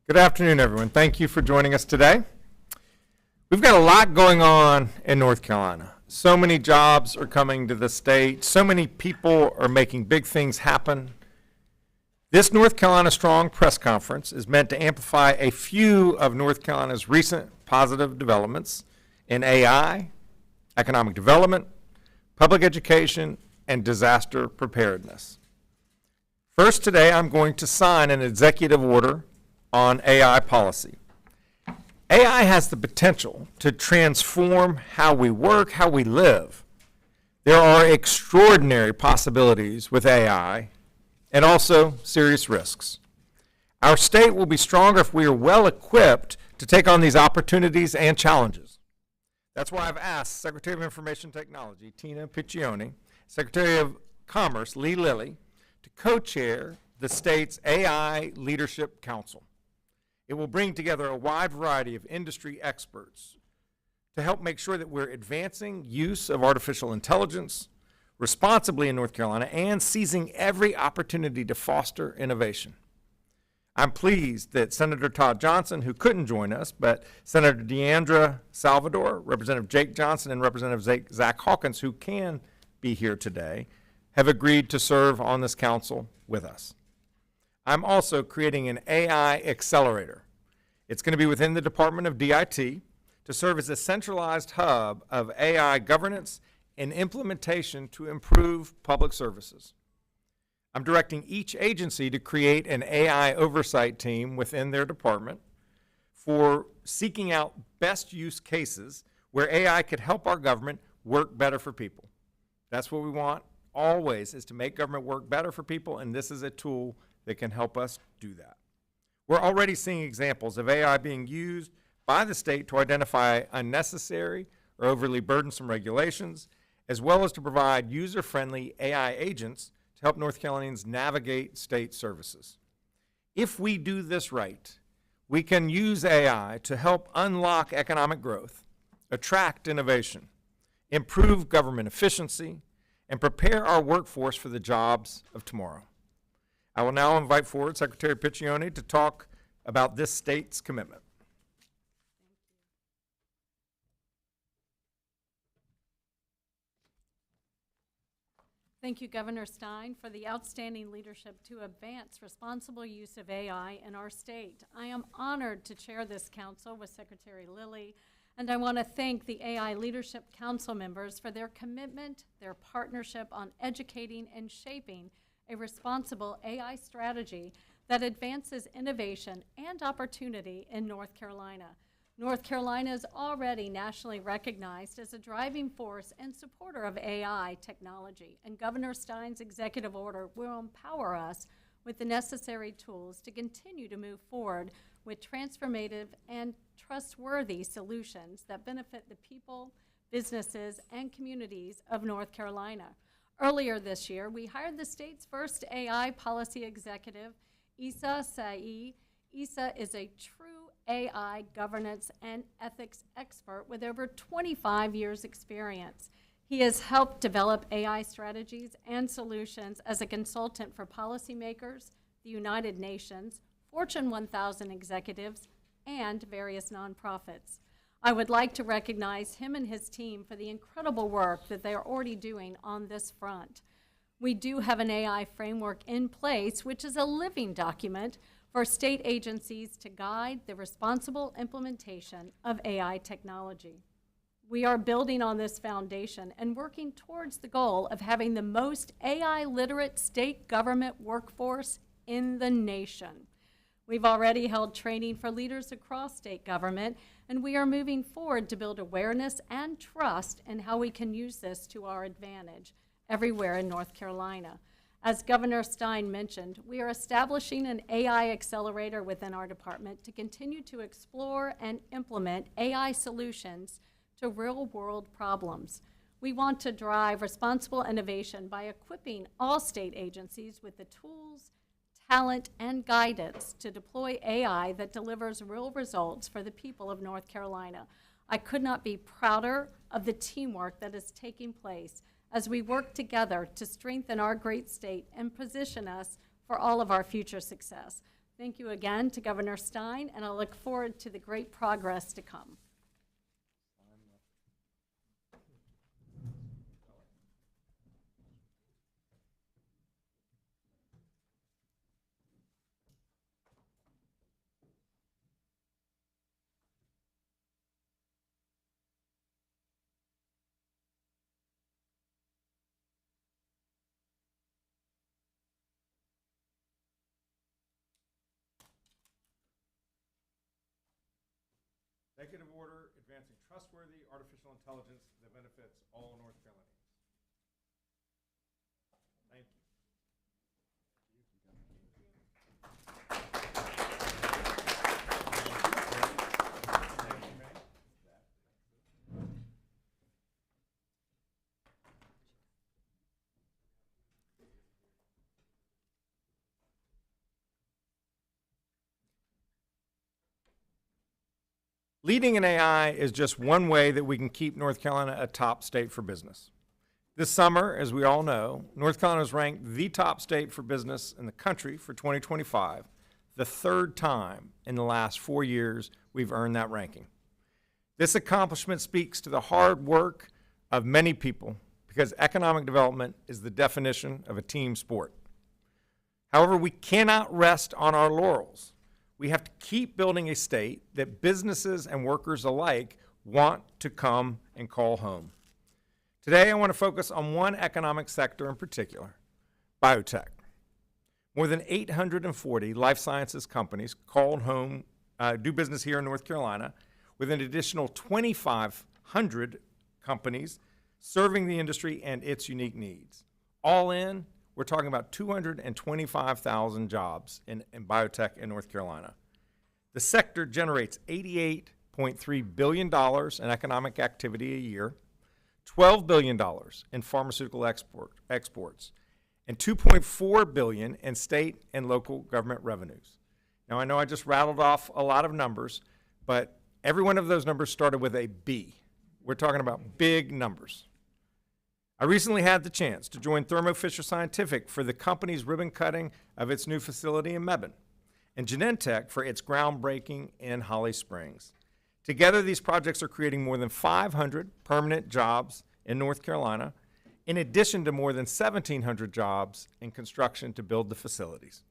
Good afternoon, everyone. Thank you for joining us today. We've got a lot going on in North Carolina. So many jobs are coming to the state. So many people are making big things happen. This North Carolina Strong press conference is meant to amplify a few of North Carolina's recent positive developments in AI, economic development, public education, and disaster preparedness. First, today I'm going to sign an executive order on AI policy. AI has the potential to transform how we work, how we live. There are extraordinary possibilities with AI and also serious risks. Our state will be stronger if we are well equipped to take on these opportunities and challenges. That's why I've asked Secretary of Information Technology, Tina Piccioni, Secretary of Commerce, Lee Lilly, to co-chair the state's AI Leadership Council. It will bring together a wide variety of industry experts to help make sure that we're advancing use of artificial intelligence responsibly in North Carolina and seizing every opportunity to foster innovation. I'm pleased that Senator Todd Johnson, who couldn't join us, but Senator Deandra Salvador, Representative Jake Johnson, and Representative Zach Hawkins, who can be here today, have agreed to serve on this council with us. I'm also creating an AI accelerator. It's going to be within the Department of DIT to serve as a centralized hub of AI governance and implementation to improve public services. I'm directing each agency to create an AI oversight team within their department for seeking out best use cases where AI could help our government work better for people. That's what we want always, is to make government work better for people, and this is a tool that can help us do that. We're already seeing examples of AI being used by the state to identify unnecessary or overly burdensome regulations, as well as to provide user-friendly AI agents to help North Carolinians navigate state services. If we do this right, we can use AI to help unlock economic growth, attract innovation, improve government efficiency, and prepare our workforce for the jobs of tomorrow. I will now invite forward Secretary Piccioni to talk about this state's commitment. Thank you, Governor Stein, for the outstanding leadership to advance responsible use of AI in our state. I am honored to chair this council with Secretary Lilly, and I want to thank the AI Leadership Council members for their commitment, their partnership on educating and shaping a responsible AI strategy that advances innovation and opportunity in North Carolina. North Carolina is already nationally recognized as a driving force and supporter of AI technology, and Governor Stein's executive order will empower us with the necessary tools to continue to move forward with transformative and trustworthy solutions that benefit the people, businesses, and communities of North Carolina. Earlier this year, we hired the state's first AI policy executive, Issa Saei. Issa is a true AI governance and ethics expert with over 25 years experience. He has helped develop AI strategies and solutions as a consultant for policymakers, the United Nations, Fortune 1000 executives, and various nonprofits. I would like to recognize him and his team for the incredible work that they are already doing on this front. We do have an AI framework in place, which is a living document for state agencies to guide the responsible implementation of AI technology. We are building on this foundation and working towards the goal of having the most AI-literate state government workforce in the nation. We've already held training for leaders across state government, and we are moving forward to build awareness and trust in how we can use this to our advantage everywhere in North Carolina. As Governor Stein mentioned, we are establishing an AI accelerator within our department to continue to explore and implement AI solutions to real-world problems. We want to drive responsible innovation by equipping all state agencies with the tools, talent, and guidance to deploy AI that delivers real results for the people of North Carolina. I could not be prouder of the teamwork that is taking place as we work together to strengthen our great state and position us for all of our future success. Thank you again to Governor Stein, and I look forward to the great progress to come. Executive order advancing trustworthy artificial intelligence that benefits all North Carolinians. Thank you. Leading in AI is just one way that we can keep North Carolina a top state for business. This summer, as we all know, North Carolina is ranked the top state for business in the country for 2025, the third time in the last 4 years we've earned that ranking. This accomplishment speaks to the hard work of many people because economic development is the definition of a team sport. However, we cannot rest on our laurels. We have to keep building a state that businesses and workers alike want to come and call home. Today, I want to focus on one economic sector in particular, biotech. More than 840 life sciences companies called home, do business here in North Carolina, with an additional 2,500 companies serving the industry and its unique needs. All in, we're talking about 225,000 jobs in biotech in North Carolina. The sector generates $88.3 billion in economic activity a year, $12 billion in pharmaceutical exports, and $2.4 billion in state and local government revenues. Now, I know I just rattled off a lot of numbers, but every one of those numbers started with a B. We're talking about big numbers. I recently had the chance to join Thermo Fisher Scientific for the company's ribbon cutting of its new facility in Mebane, and Genentech for its groundbreaking in Holly Springs. Together, these projects are creating more than 500 permanent jobs in North Carolina, in addition to more than 1,700 jobs in construction to build the facilities.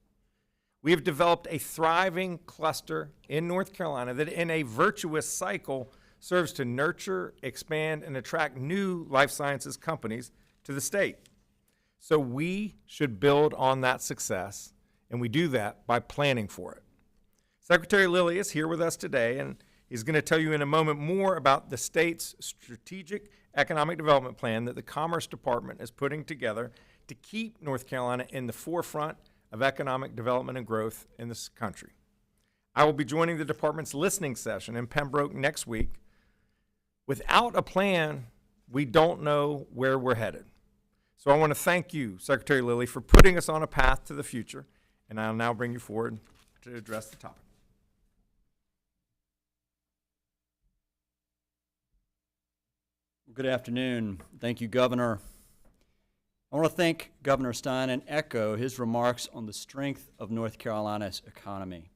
We have developed a thriving cluster in North Carolina that, in a virtuous cycle, serves to nurture, expand, and attract new life sciences companies to the state. So we should build on that success, and we do that by planning for it. Secretary Lilly is here with us today, and he's going to tell you in a moment more about the state's strategic economic development plan that the Commerce Department is putting together to keep North Carolina in the forefront of economic development and growth in this country. I will be joining the department's listening session in Pembroke next week. Without a plan, we don't know where we're headed. So I want to thank you, Secretary Lilly, for putting us on a path to the future, and I'll now bring you forward to address the topic. Good afternoon. Thank you, Governor. I want to thank Governor Stein and echo his remarks on the strength of North Carolina's economy.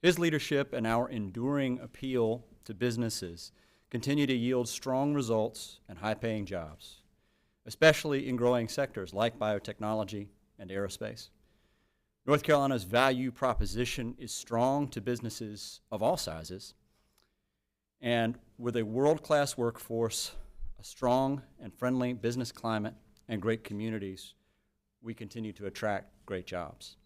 His leadership and our enduring appeal to businesses continue to yield strong results and high-paying jobs, especially in growing sectors like biotechnology and aerospace. North Carolina's value proposition is strong to businesses of all sizes, and with a world-class workforce, a strong and friendly business climate, and great communities, we continue to attract great jobs.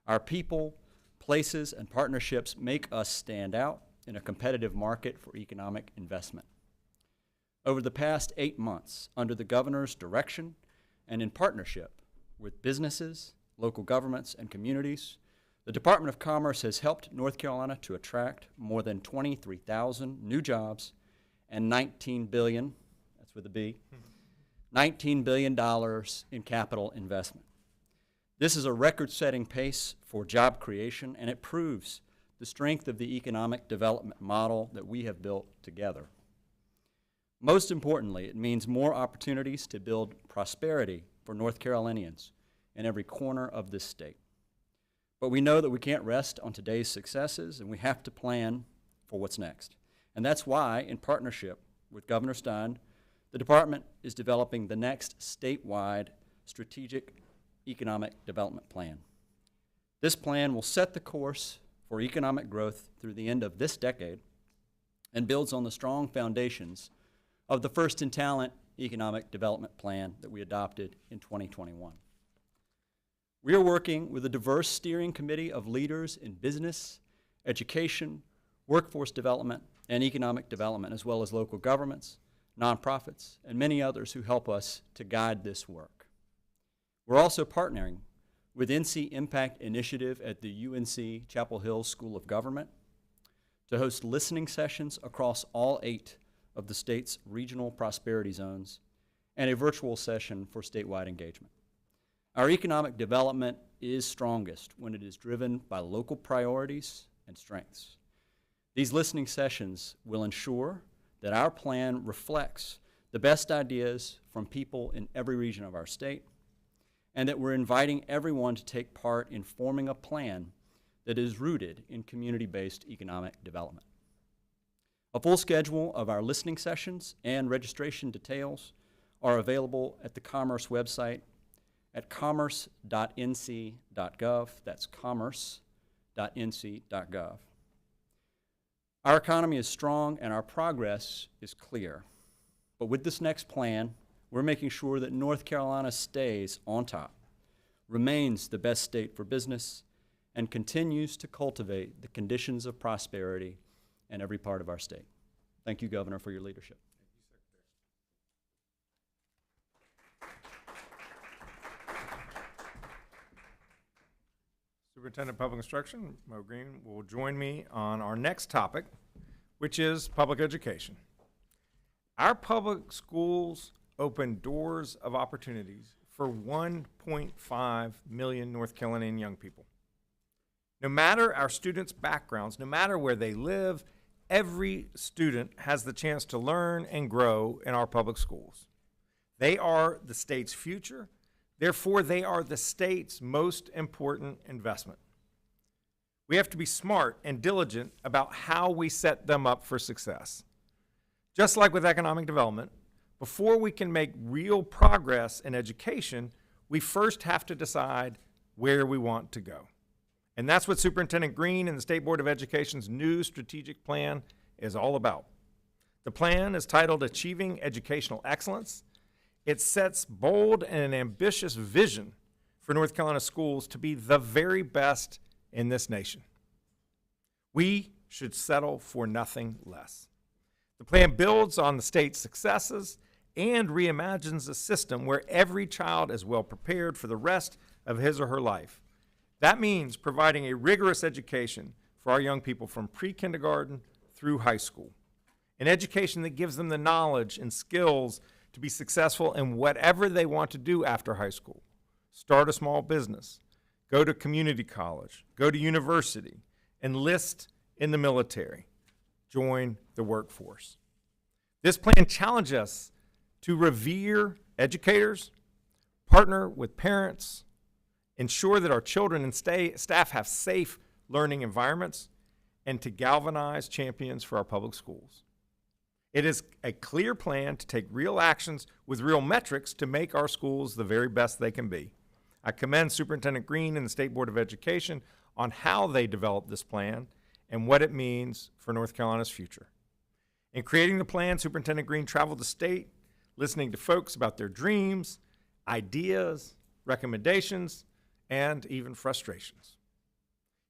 Our people, places, and partnerships make us stand out in a competitive market for economic investment. Over the past 8 months, under the Governor's direction and in partnership with businesses, local governments, and communities, the Department of Commerce has helped North Carolina to attract more than 23,000 new jobs and $19 billion, that's with a B, $19 billion in capital investment. This is a record-setting pace for job creation, and it proves the strength of the economic development model that we have built together. Most importantly, it means more opportunities to build prosperity for North Carolinians in every corner of this state. But we know that we can't rest on today's successes, and we have to plan for what's next. And that's why, in partnership with Governor Stein, the department is developing the next statewide strategic economic development plan. This plan will set the course for economic growth through the end of this decade and builds on the strong foundations of the First in Talent economic development plan that we adopted in 2021. We are working with a diverse steering committee of leaders in business, education, workforce development, and economic development, as well as local governments, nonprofits, and many others who help us to guide this work. We're also partnering with NC Impact Initiative at the UNC Chapel Hill School of Government to host listening sessions across all 8 of the state's regional prosperity zones and a virtual session for statewide engagement. Our economic development is strongest when it is driven by local priorities and strengths. These listening sessions will ensure that our plan reflects the best ideas from people in every region of our state, and that we're inviting everyone to take part in forming a plan that is rooted in community-based economic development. A full schedule of our listening sessions and registration details are available at the Commerce website at commerce.nc.gov. That's commerce.nc.gov. Our economy is strong and our progress is clear. But with this next plan, we're making sure that North Carolina stays on top, remains the best state for business, and continues to cultivate the conditions of prosperity in every part of our state. Thank you, Governor, for your leadership. Superintendent of Public Instruction, Mo Green, will join me on our next topic, which is public education. Our public schools open doors of opportunities for 1.5 million North Carolinian young people. No matter our students' backgrounds, no matter where they live, every student has the chance to learn and grow in our public schools. They are the state's future. Therefore, they are the state's most important investment. We have to be smart and diligent about how we set them up for success. Just like with economic development, before we can make real progress in education, we first have to decide where we want to go. And that's what Superintendent Green and the State Board of Education's new strategic plan is all about. The plan is titled Achieving Educational Excellence. It sets bold and ambitious vision for North Carolina schools to be the very best in this nation. We should settle for nothing less. The plan builds on the state's successes and reimagines a system where every child is well prepared for the rest of his or her life. That means providing a rigorous education for our young people from pre-kindergarten through high school, an education that gives them the knowledge and skills to be successful in whatever they want to do after high school. Start a small business, go to community college, go to university, enlist in the military, join the workforce. This plan challenges us to revere educators, partner with parents, ensure that our children and staff have safe learning environments, and to galvanize champions for our public schools. It is a clear plan to take real actions with real metrics to make our schools the very best they can be. I commend Superintendent Green and the State Board of Education on how they developed this plan and what it means for North Carolina's future. In creating the plan, Superintendent Green traveled the state, listening to folks about their dreams, ideas, recommendations, and even frustrations.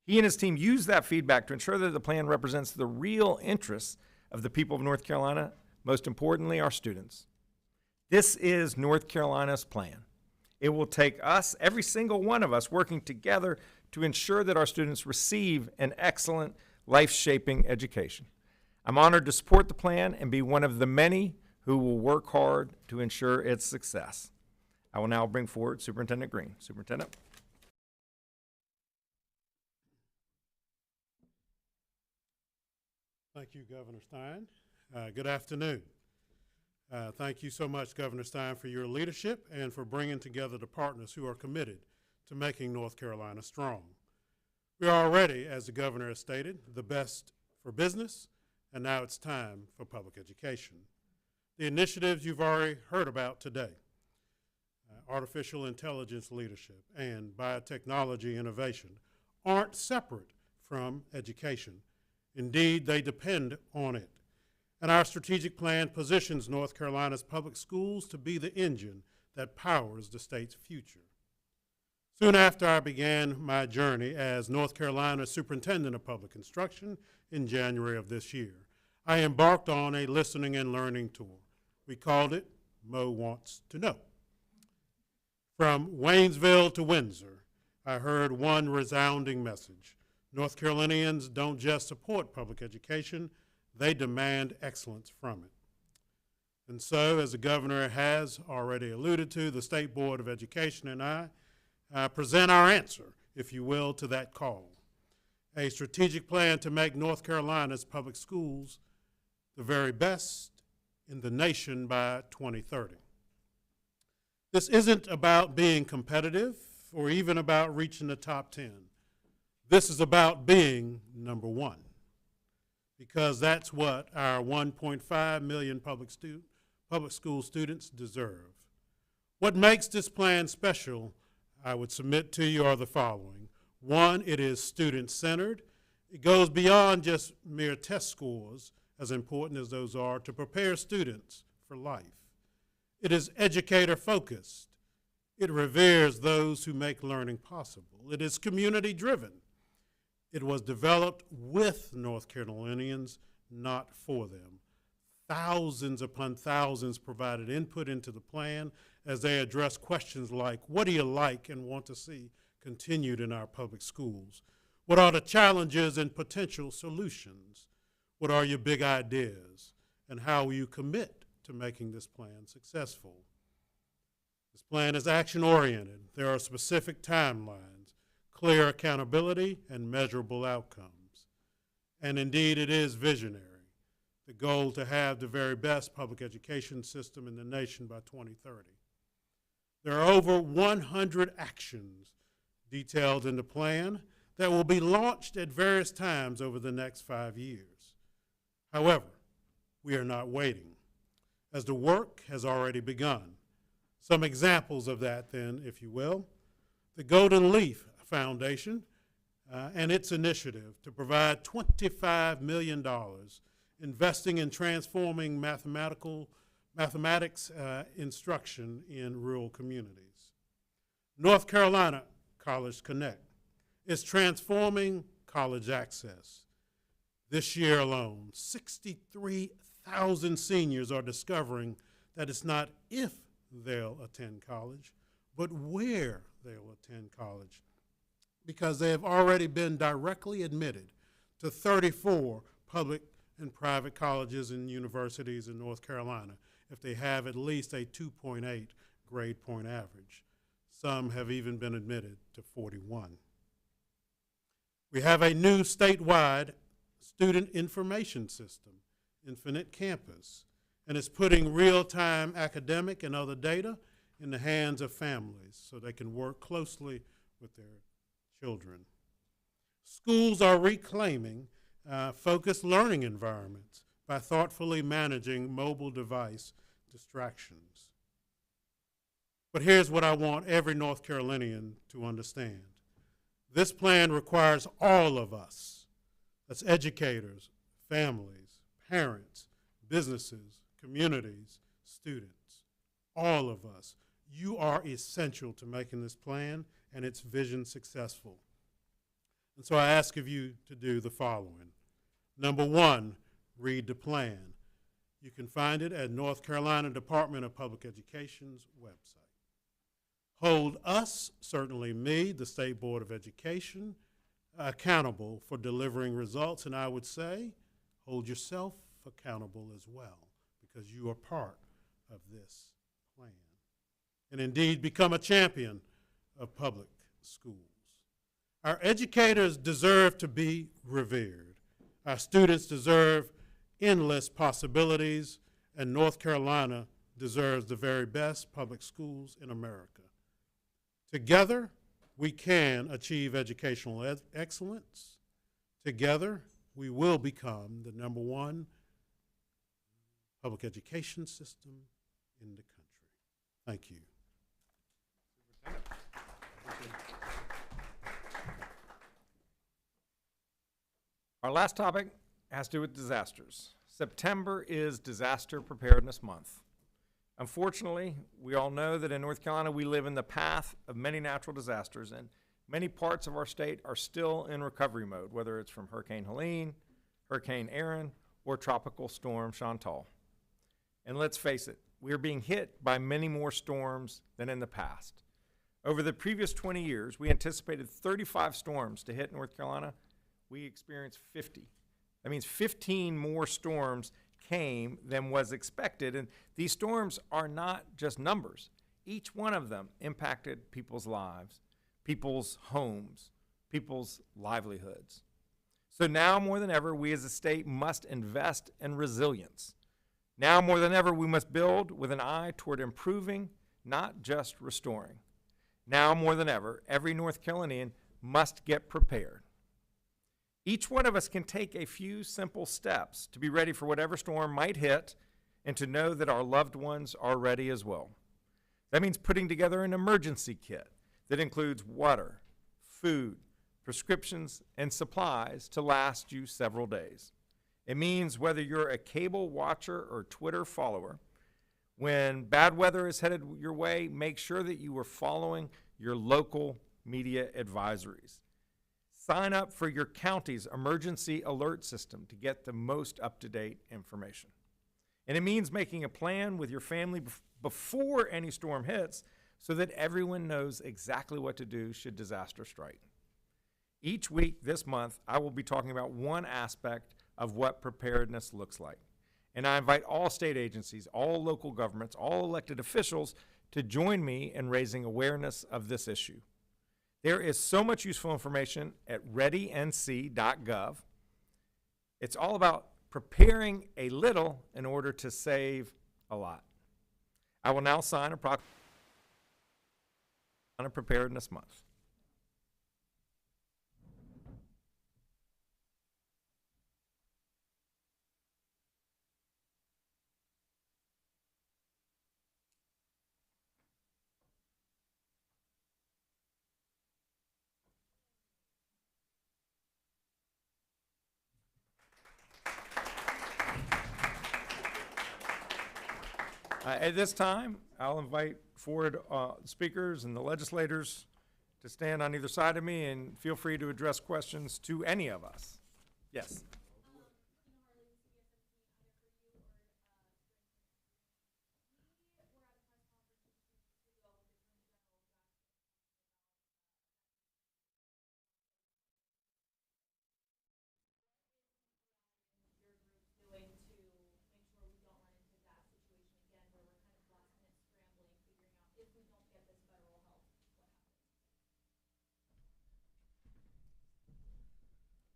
He and his team used that feedback to ensure that the plan represents the real interests of the people of North Carolina, most importantly, our students. This is North Carolina's plan. It will take us, every single one of us, working together to ensure that our students receive an excellent, life-shaping education. I'm honored to support the plan and be one of the many who will work hard to ensure its success. I will now bring forward Superintendent Green. Superintendent. Thank you, Governor Stein. Good afternoon. Thank you so much, Governor Stein, for your leadership and for bringing together the partners who are committed to making North Carolina strong. We are already, as the governor has stated, the best for business, and now it's time for public education. The initiatives you've already heard about today, artificial intelligence leadership and biotechnology innovation, aren't separate from education. Indeed, they depend on it. And our strategic plan positions North Carolina's public schools to be the engine that powers the state's future. Soon after I began my journey as North Carolina Superintendent of Public Instruction in January of this year, I embarked on a listening and learning tour. We called it Mo Wants to Know. From Waynesville to Windsor, I heard one resounding message. North Carolinians don't just support public education, they demand excellence from it. And so, as the governor has already alluded to, the State Board of Education and I present our answer, if you will, to that call. A strategic plan to make North Carolina's public schools the very best in the nation by 2030. This isn't about being competitive or even about reaching the top 10. This is about being number one, because that's what our 1.5 million public school students deserve. What makes this plan special, I would submit to you, are the following. One, it is student-centered. It goes beyond just mere test scores, as important as those are, to prepare students for life. It is educator-focused. It reveres those who make learning possible. It is community-driven. It was developed with North Carolinians, not for them. Thousands upon thousands provided input into the plan as they address questions like, what do you like and want to see continued in our public schools? What are the challenges and potential solutions? What are your big ideas? And how will you commit to making this plan successful? This plan is action-oriented. There are specific timelines, clear accountability, and measurable outcomes. And indeed, it is visionary. The goal to have the very best public education system in the nation by 2030. There are over 100 actions detailed in the plan that will be launched at various times over the next 5 years. However, we are not waiting, as the work has already begun. Some examples of that then, if you will. The Golden Leaf Foundation and its initiative to provide $25 million investing in transforming mathematics instruction in rural communities. North Carolina College Connect is transforming college access. This year alone, 63,000 seniors are discovering that it's not if they'll attend college, but where they'll attend college, because they have already been directly admitted to 34 public and private colleges and universities in North Carolina if they have at least a 2.8 grade point average. Some have even been admitted to 41. We have a new statewide student information system, Infinite Campus, and it's putting real-time academic and other data in the hands of families so they can work closely with their children. Schools are reclaiming focused learning environments by thoughtfully managing mobile device distractions. But here's what I want every North Carolinian to understand. This plan requires all of us, that's educators, families, parents, businesses, communities, students, all of us. You are essential to making this plan and its vision successful. And so I ask of you to do the following. Number one, read the plan. You can find it at North Carolina Department of Public Education's website. Hold us, certainly me, the State Board of Education, accountable for delivering results, and I would say hold yourself accountable as well, because you are part of this plan. And indeed, become a champion of public schools. Our educators deserve to be revered. Our students deserve endless possibilities, and North Carolina deserves the very best public schools in America. Together, we can achieve educational excellence. Together, we will become the #1 public education system in the country. Thank you. Our last topic has to do with disasters. September is Disaster Preparedness Month. Unfortunately, we all know that in North Carolina we live in the path of many natural disasters, and many parts of our state are still in recovery mode, whether it's from Hurricane Helene, Hurricane Aaron, or Tropical Storm Chantal. And let's face it, we are being hit by many more storms than in the past. Over the previous 20 years, we anticipated 35 storms to hit North Carolina. We experienced 50. That means 15 more storms came than was expected, and these storms are not just numbers. Each one of them impacted people's lives, people's homes, people's livelihoods. So now more than ever, we as a state must invest in resilience. Now more than ever, we must build with an eye toward improving, not just restoring. Now more than ever, every North Carolinian must get prepared. Each one of us can take a few simple steps to be ready for whatever storm might hit and to know that our loved ones are ready as well. That means putting together an emergency kit that includes water, food, prescriptions, and supplies to last you several days. It means whether you're a cable watcher or Twitter follower, when bad weather is headed your way, make sure that you are following your local media advisories. Sign up for your county's emergency alert system to get the most up-to-date information. And it means making a plan with your family before any storm hits so that everyone knows exactly what to do should disaster strike. Each week this month, I will be talking about one aspect of what preparedness looks like. And I invite all state agencies, all local governments, all elected officials to join me in raising awareness of this issue. There is so much useful information at readync.gov. It's all about preparing a little in order to save a lot. I will now sign a proclamation on Preparedness Month. At this time, I'll invite forward speakers and the legislators to stand on either side of me, and feel free to address questions to any of us. Yes.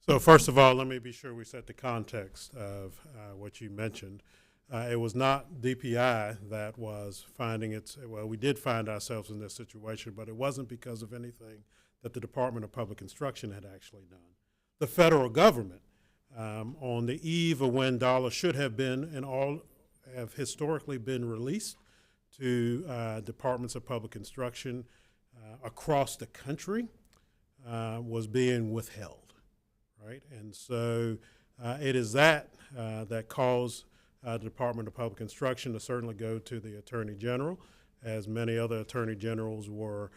So first of all, let me be sure we set the context of what you mentioned. It was not DPI that was well, we did find ourselves in this situation, but it wasn't because of anything that the Department of Public Instruction had actually done. The federal government, on the eve of when dollars should have been and all have historically been released to departments of public instruction across the country, was being withheld. Right, and so it is that caused the Department of Public Instruction to certainly go to the Attorney General, as many other Attorney Generals were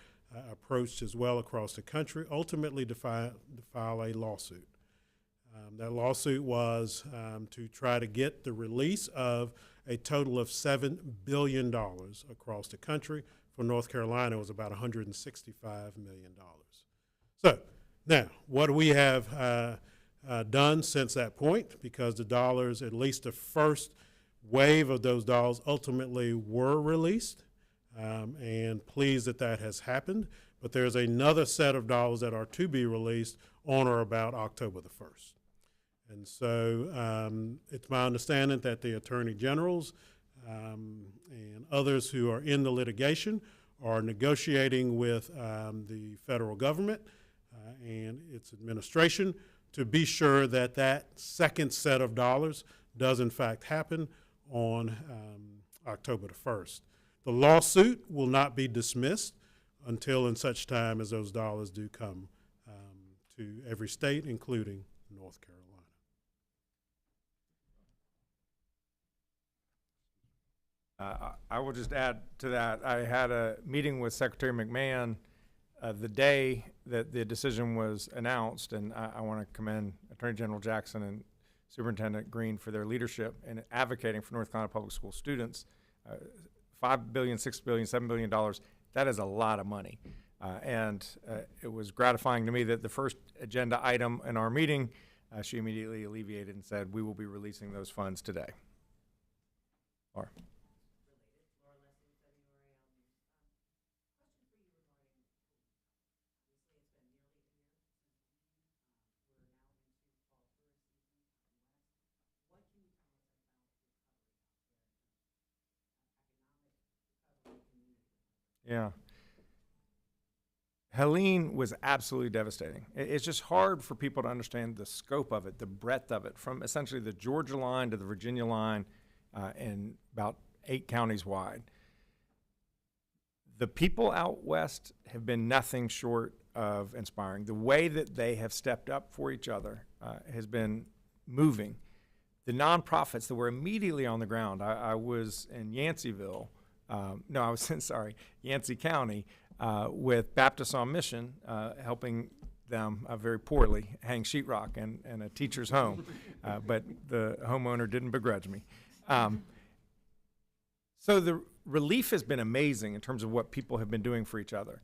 approached as well across the country, ultimately to file a lawsuit. That lawsuit was to try to get the release of a total of $7 billion across the country. For North Carolina, it was about $165 million. So now, what do we have done since that point? Because the dollars, at least the first wave of those dollars, ultimately were released, and pleased that that has happened. But there's another set of dollars that are to be released on or about October the 1st. And so it's my understanding that the attorney generals and others who are in the litigation are negotiating with the federal government and its administration to be sure that that second set of dollars does in fact happen on October the 1st. The lawsuit will not be dismissed until and such time as those dollars do come to every state, including North Carolina. I will just add to that. I had a meeting with Secretary McMahon the day that the decision was announced, and I want to commend Attorney General Jackson and Superintendent Green for their leadership in advocating for North Carolina public school students. $5 billion, $6 billion, $7 billion, that is a lot of money. And it was gratifying to me that the first agenda item in our meeting, she immediately alleviated and said, we will be releasing those funds today. Laura. Yeah. Helene was absolutely devastating. It's just hard for people to understand the scope of it, the breadth of it, from essentially the Georgia line to the Virginia line and about 8 counties wide. The people out west have been nothing short of inspiring. The way that they have stepped up for each other has been moving. The nonprofits that were immediately on the ground, I was in Yanceyville, no, I was in, Yancey County with Baptists on Mission, helping them very poorly hang sheetrock in a teacher's home, but the homeowner didn't begrudge me. So the relief has been amazing in terms of what people have been doing for each other.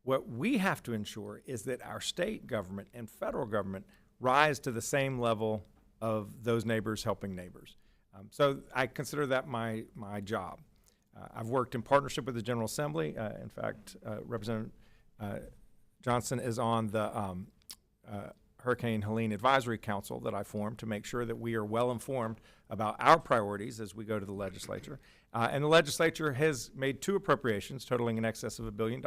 What we have to ensure is that our state government and federal government rise to the same level of those neighbors helping neighbors. So I consider that my job. I've worked in partnership with the General Assembly. In fact, Representative Johnson is on the Hurricane Helene Advisory Council that I formed to make sure that we are well informed about our priorities as we go to the legislature. And the legislature has made 2 appropriations totaling in excess of $1 billion.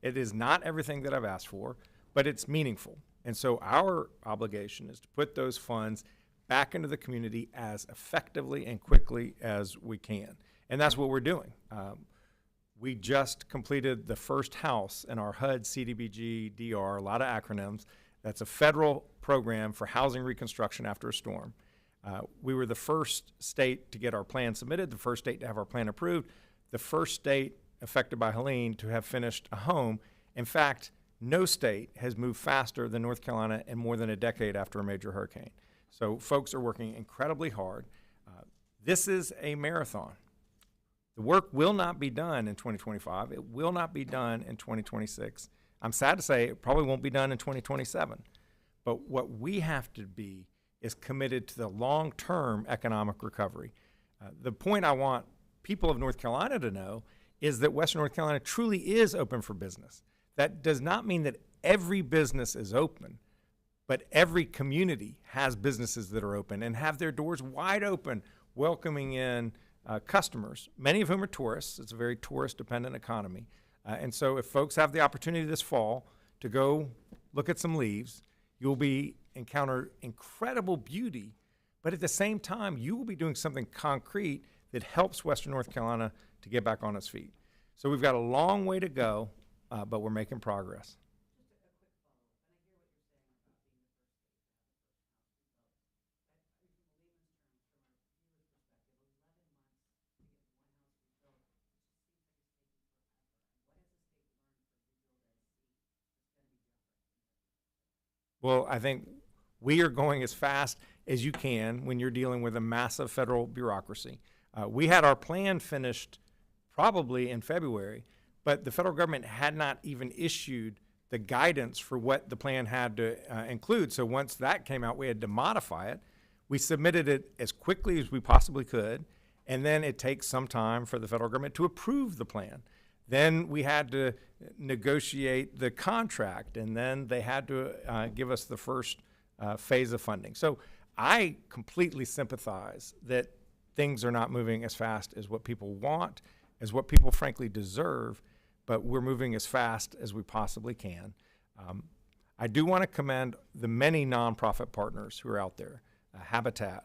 It is not everything that I've asked for, but it's meaningful. And so our obligation is to put those funds back into the community as effectively and quickly as we can. And that's what we're doing. We just completed the first house in our HUD CDBG DR, a lot of acronyms. That's a federal program for housing reconstruction after a storm. We were the first state to get our plan submitted, the first state to have our plan approved, the first state affected by Helene to have finished a home. In fact, no state has moved faster than North Carolina in more than a decade after a major hurricane. So folks are working incredibly hard. This is a marathon. The work will not be done in 2025. It will not be done in 2026. I'm sad to say it probably won't be done in 2027. But what we have to be is committed to the long-term economic recovery. The point I want people of North Carolina to know is that Western North Carolina truly is open for business. That does not mean that every business is open, but every community has businesses that are open and have their doors wide open, welcoming in customers, many of whom are tourists. It's a very tourist-dependent economy. And so if folks have the opportunity this fall to go look at some leaves, you'll encounter incredible beauty, but at the same time, you will be doing something concrete that helps Western North Carolina to get back on its feet. So we've got a long way to go, but we're making progress. Well, I think we are going as fast as you can when you're dealing with a massive federal bureaucracy. We had our plan finished probably in February, but the federal government had not even issued the guidance for what the plan had to include. So once that came out, we had to modify it. We submitted it as quickly as we possibly could, and then it takes some time for the federal government to approve the plan. Then we had to negotiate the contract, and then they had to give us the first phase of funding. So I completely sympathize that things are not moving as fast as what people want, as what people frankly deserve. but we're moving as fast as we possibly can. I do want to commend the many nonprofit partners who are out there, Habitat,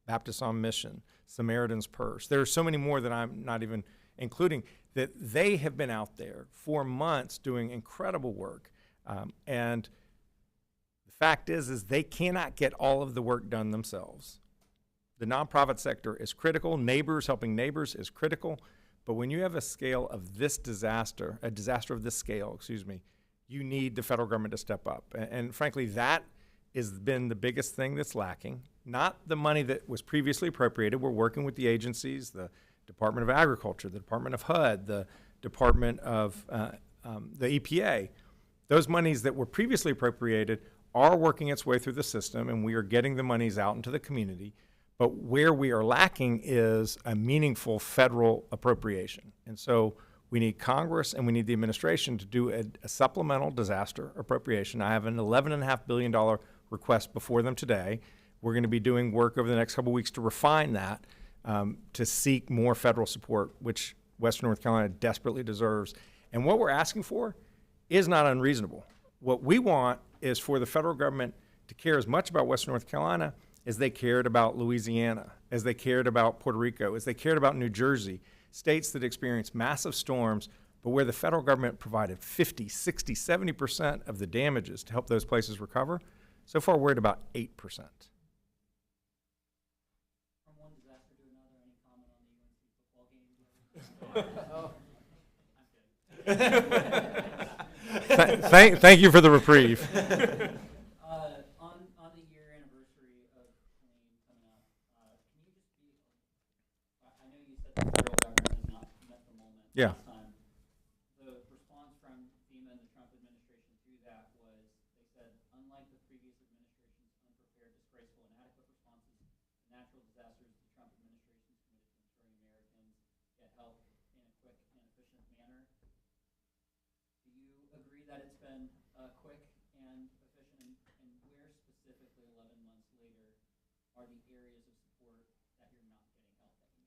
Baptists on Mission, Samaritan's Purse. There are so many more that I'm not even including, that they have been out there for months doing incredible work. And the fact is they cannot get all of the work done themselves. The nonprofit sector is critical. Neighbors, helping neighbors is critical. But when you have a scale of this disaster, a disaster of this scale, you need the federal government to step up. And frankly, that has been the biggest thing that's lacking. Not the money that was previously appropriated. We're working with the agencies, the Department of Agriculture, the Department of HUD, the Department of the EPA. Those monies that were previously appropriated are working its way through the system, and we are getting the monies out into the community. But where we are lacking is a meaningful federal appropriation. And so we need Congress and we need the administration to do a supplemental disaster appropriation. I have an $11.5 billion request before them today. We're going to be doing work over the next couple of weeks to refine that, to seek more federal support, which Western North Carolina desperately deserves. And what we're asking for is not unreasonable. What we want is for the federal government to care as much about Western North Carolina as they cared about Louisiana, as they cared about Puerto Rico, as they cared about New Jersey, states that experienced massive storms, but where the federal government provided 50, 60, 70% of the damages to help those places recover. So far, we're at about 8%. From one disaster to another, any comment on the UNC football game? Thank you for the reprieve. On the year anniversary of Helene coming up, can you just be, I know you said the federal government has not met the moment Yeah. last time. The response from FEMA and the Trump administration to that was, they said, unlike the previous administration's unprepared, disgraceful, inadequate responses to natural disasters, the Trump administration is committed to ensuring Americans get help in a quick and efficient manner. Do you agree that it's been quick and efficient, and where specifically 11 months later are the areas of support that you're not getting help that you need?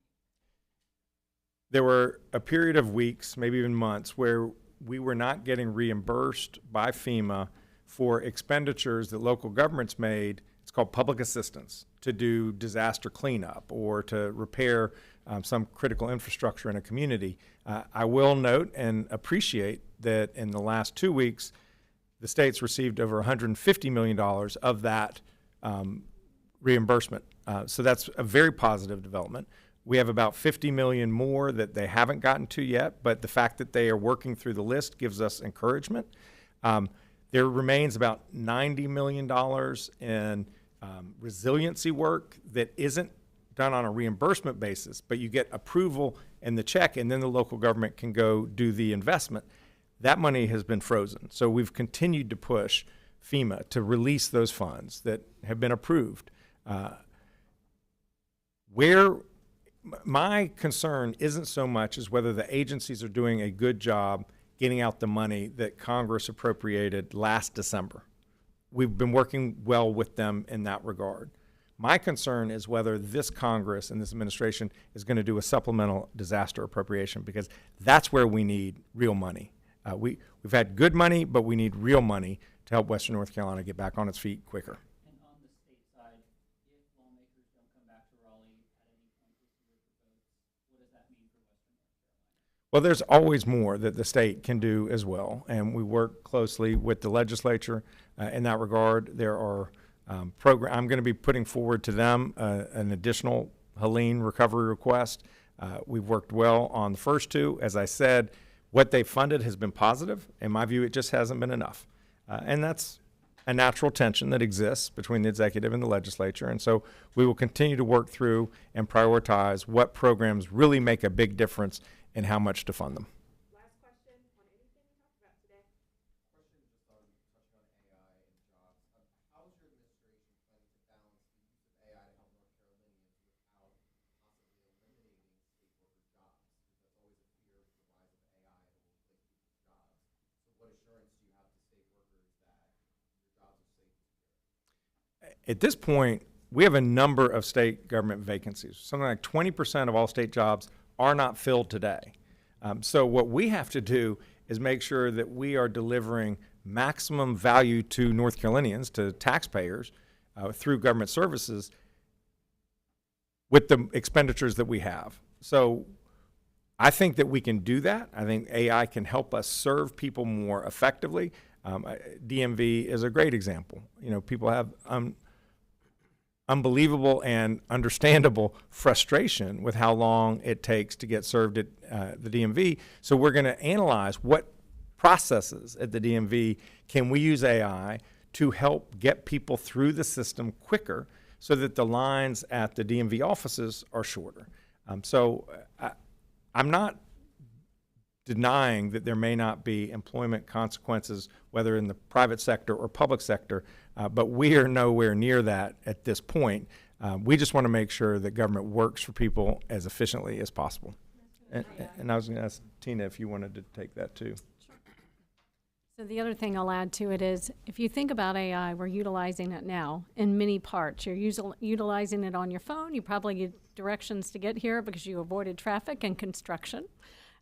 There were a period of weeks, maybe even months, where we were not getting reimbursed by FEMA for expenditures that local governments made. It's called public assistance, to do disaster cleanup or to repair some critical infrastructure in a community. I will note and appreciate that in the last 2 weeks, the states received over $150 million of that reimbursement. So that's a very positive development. We have about 50 million more that they haven't gotten to yet, but the fact that they are working through the list gives us encouragement. There remains about $90 million in resiliency work that isn't done on a reimbursement basis, but you get approval and the check, and then the local government can go do the investment. That money has been frozen. So we've continued to push FEMA to release those funds that have been approved. Where my concern isn't so much as whether the agencies are doing a good job getting out the money that Congress appropriated last December. We've been working well with them in that regard. My concern is whether this Congress and this administration is going to do a supplemental disaster appropriation, because that's where we need real money. We've had good money, but we need real money to help Western North Carolina get back on its feet quicker. And on the state side, if lawmakers don't come back to Raleigh at any point this year for votes, what does that mean for Western North Carolina? Well, there's always more that the state can do as well, and we work closely with the legislature in that regard. There are I'm going to be putting forward to them an additional Helene recovery request. We've worked well on the first two. As I said, what they funded has been positive. In my view, it just hasn't been enough. And that's a natural tension that exists between the executive and the legislature. And so we will continue to work through and prioritize what programs really make a big difference and how much to fund them. Last question on anything we talked about today. Question just on touching on AI and jobs. How is your administration planning to balance the use of AI to help North Carolinians without possibly eliminating state worker jobs? Because that's always a fear with the rise of AI, it will replace people's jobs. So what assurance do you have to state workers that your jobs are safe and secure? At this point, we have a number of state government vacancies. Something like 20% of all state jobs are not filled today. So what we have to do is make sure that we are delivering maximum value to North Carolinians, to taxpayers, through government services with the expenditures that we have. So I think that we can do that. I think AI can help us serve people more effectively. DMV is a great example. You know, people have unbelievable and understandable frustration with how long it takes to get served at the DMV. So we're going to analyze what processes at the DMV can we use AI to help get people through the system quicker so that the lines at the DMV offices are shorter. I'm not denying that there may not be employment consequences, whether in the private sector or public sector, but we are nowhere near that at this point. We just want to make sure that government works for people as efficiently as possible. And I was going to ask Tina if you wanted to take that too. So the other thing I'll add to it is, if you think about AI, we're utilizing it now in many parts. You're utilizing it on your phone. You probably get directions to get here because you avoided traffic and construction,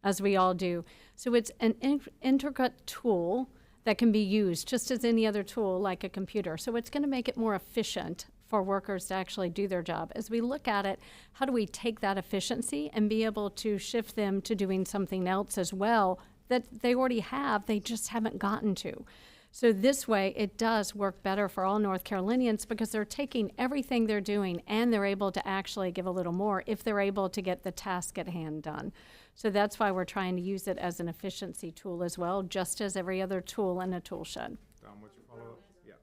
as we all do. So it's an intricate tool that can be used just as any other tool like a computer. So it's going to make it more efficient for workers to actually do their job. As we look at it, how do we take that efficiency and be able to shift them to doing something else as well that they already have, they just haven't gotten to. So this way, it does work better for all North Carolinians because they're taking everything they're doing and they're able to actually give a little more if they're able to get the task at hand done. So that's why we're trying to use it as an efficiency tool as well, just as every other tool in a tool shed. Tom, what's your follow-up? Yeah.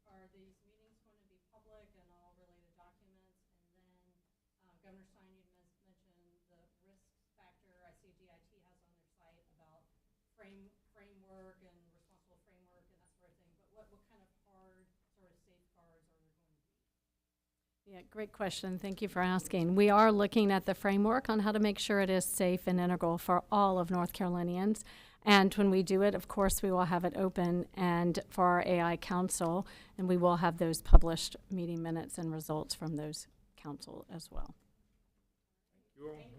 Are these meetings going to be public and all related documents? And then Governor Stein, you mentioned the risk factor. I see DIT has on their site about framework and responsible framework and that sort of thing. But what kind of hard sort of safeguards are there going to be? Yeah, great question. Thank you for asking. We are looking at the framework on how to make sure it is safe and integral for all of North Carolinians. And when we do it, of course, we will have it open and for our AI council, and we will have those published meeting minutes and results from those council as well. Thank you all.